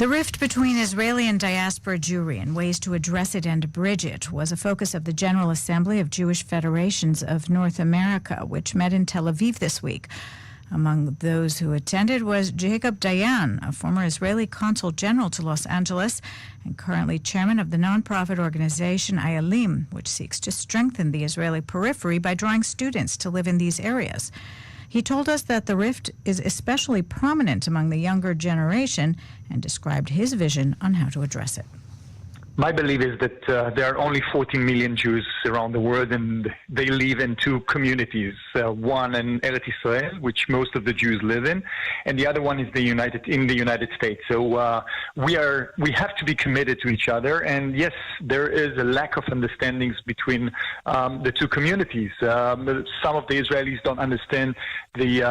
The rift between Israeli and diaspora Jewry and ways to address it and bridge it was a focus of the General Assembly of Jewish Federations of North America, which met in Tel Aviv this week. Among those who attended was Jacob Dayan, a former Israeli consul general to Los Angeles and currently chairman of the nonprofit organization Ayalim, which seeks to strengthen the Israeli periphery by drawing students to live in these areas. He told us that the rift is especially prominent among the younger generation and described his vision on how to address it. My belief is that there are only 14 million Jews around the world, and they live in two communities. One in Eretz Israel, which most of the Jews live in, and the other one is in the United States. So we have to be committed to each other. And yes, there is a lack of understandings between the two communities. Some of the Israelis don't understand the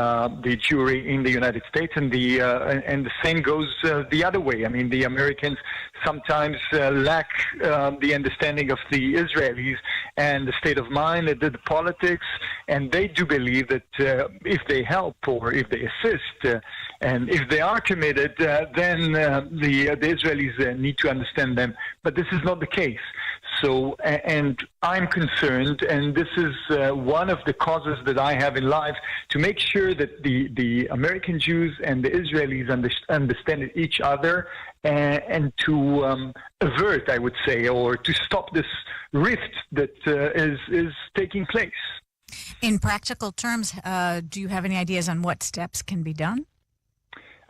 Jewry in the United States, and the same goes the other way. I mean, the Americans sometimes lack the understanding of the Israelis and the state of mind and the politics, and they do believe that if they help or if they assist and if they are committed, then the Israelis need to understand them. But this is not the case. So, and I'm concerned, and this is one of the causes that I have in life, to make sure that the American Jews and the Israelis understand each other, and to avert, I would say, or to stop this rift that is taking place. In practical terms, do you have any ideas on what steps can be done?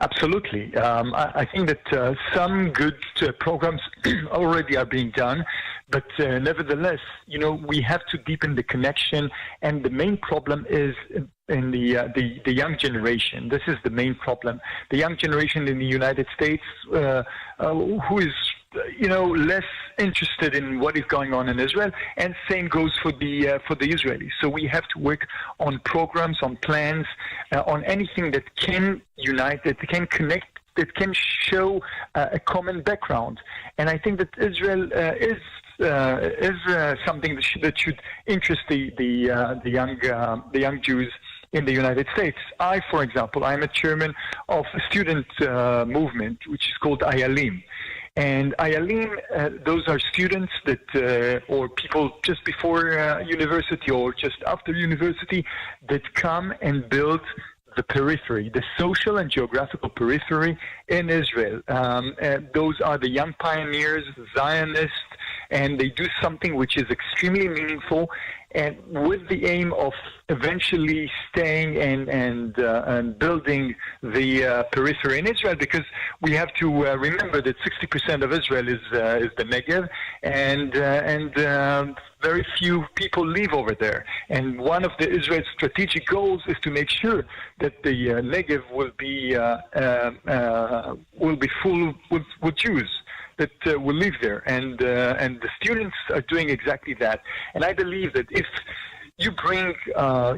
Absolutely. I think that some good programs already are being done, but nevertheless, we have to deepen the connection, and the main problem is in the young generation. This is the main problem. The young generation in the United States, who is less interested in what is going on in Israel, and same goes for the Israelis. So we have to work on programs, on plans, on anything that can unite, that can connect, that can show a common background. And I think that Israel is something that should interest the young Jews in the United States. For example, I'm a chairman of a student movement which is called Ayalim. And Ayalim, those are students that, or people just before university or just after university, that come and build the periphery, the social and geographical periphery in Israel. Those are the young pioneers, Zionists, and they do something which is extremely meaningful, and with the aim of eventually staying and building the periphery in Israel, because we have to remember that 60% of Israel is the Negev, and very few people live over there. And one of the Israel's strategic goals is to make sure that the Negev will be full with Jews that will live there, and the students are doing exactly that. And I believe that if you bring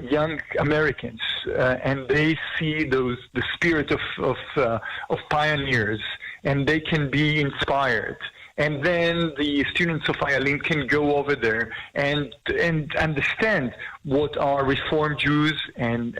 young Americans and they see the spirit of pioneers, and they can be inspired, and then the students of Ayalim can go over there and understand what are Reform Jews and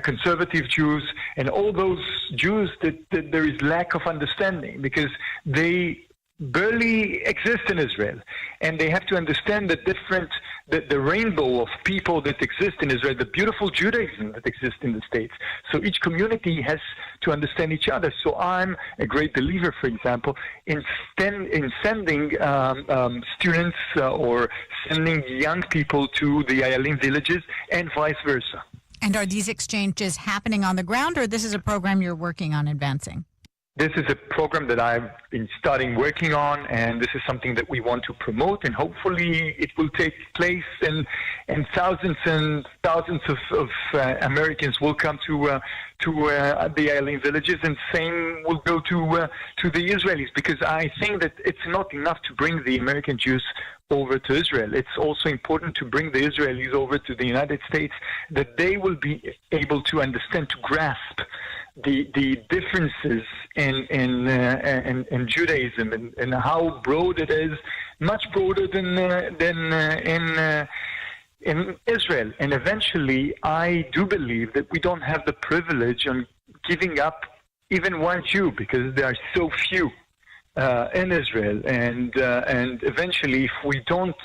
conservative Jews, and all those Jews that there is lack of understanding because they barely exist in Israel, and they have to understand the rainbow of people that exist in Israel, the beautiful Judaism that exists in the States. So each community has to understand each other. So I'm a great believer, for example, in sending students or sending young people to the Ayalim villages and vice versa. And are these exchanges happening on the ground, or this is a program you're working on advancing? This is a program that I've been starting working on, and this is something that we want to promote, and hopefully it will take place, and thousands of Americans will come to the Ayalim villages, and same will go to the Israelis, because I think that it's not enough to bring the American Jews over to Israel. It's also important to bring the Israelis over to the United States, that they will be able to understand, to grasp the differences in Judaism and how broad it is, much broader than in Israel. And eventually, I do believe that we don't have the privilege on giving up even one Jew, because there are so few in Israel, and eventually, if we don't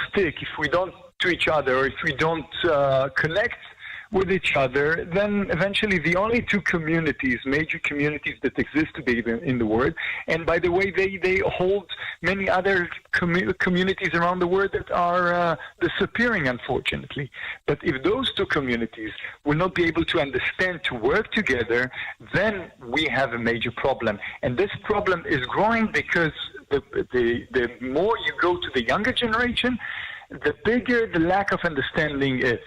stick, if we don't to each other, or if we don't connect with each other, then eventually the only two communities, major communities that exist today in the world, and by the way, they hold many other communities around the world that are disappearing, unfortunately. But if those two communities will not be able to understand, to work together, then we have a major problem. And this problem is growing because the more you go to the younger generation, the bigger the lack of understanding is.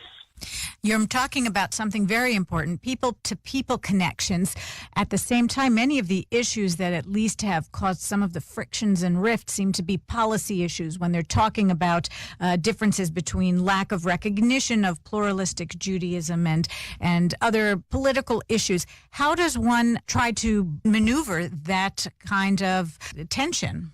You're talking about something very important, people-to-people connections. At the same time, many of the issues that at least have caused some of the frictions and rifts seem to be policy issues when they're talking about differences between lack of recognition of pluralistic Judaism and other political issues. How does one try to maneuver that kind of tension?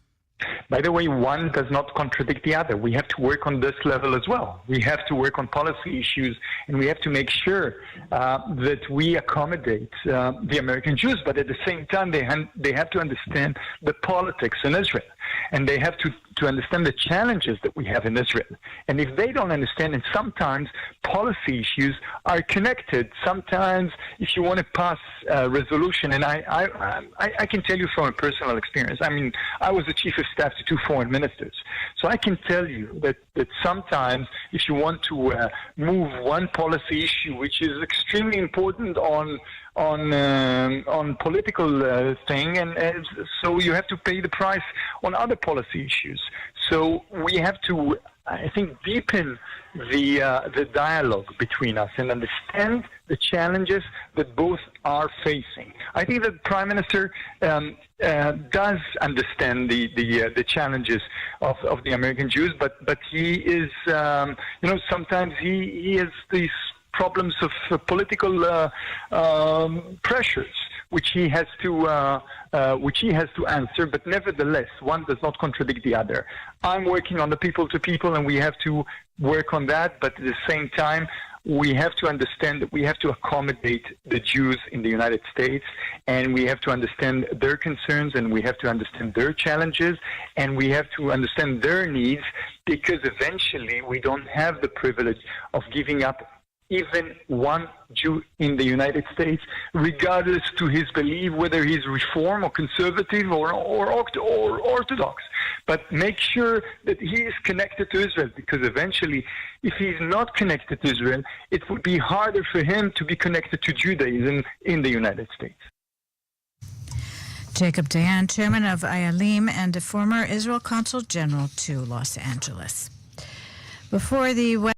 By the way, one does not contradict the other. We have to work on this level as well. We have to work on policy issues, and we have to make sure that we accommodate the American Jews, but at the same time, they have to understand the politics in Israel, and they have to understand the challenges that we have in Israel. And if they don't understand, and sometimes policy issues are connected. Sometimes if you want to pass a resolution, and I can tell you from a personal experience, I mean, I was the chief of staff to two foreign ministers. So I can tell you that sometimes if you want to move one policy issue, which is extremely important on political thing, and so you have to pay the price on other policy issues. So we have to, I think, deepen the dialogue between us and understand the challenges that both are facing. I think that Prime Minister does understand the challenges of the American Jews, but he is, sometimes he has these problems of political pressures, which he has to answer. But nevertheless, one does not contradict the other. I'm working on the people-to-people, and we have to work on that. But at the same time, we have to understand that we have to accommodate the Jews in the United States, and we have to understand their concerns, and we have to understand their challenges, and we have to understand their needs, because eventually we don't have the privilege of giving up even one Jew in the United States, regardless to his belief, whether he's Reform or Conservative or Orthodox. But make sure that he is connected to Israel, because eventually, if he's not connected to Israel, it would be harder for him to be connected to Judaism in the United States. Jacob Dayan, chairman of Ayalim and a former Israel Consul General to Los Angeles. Before the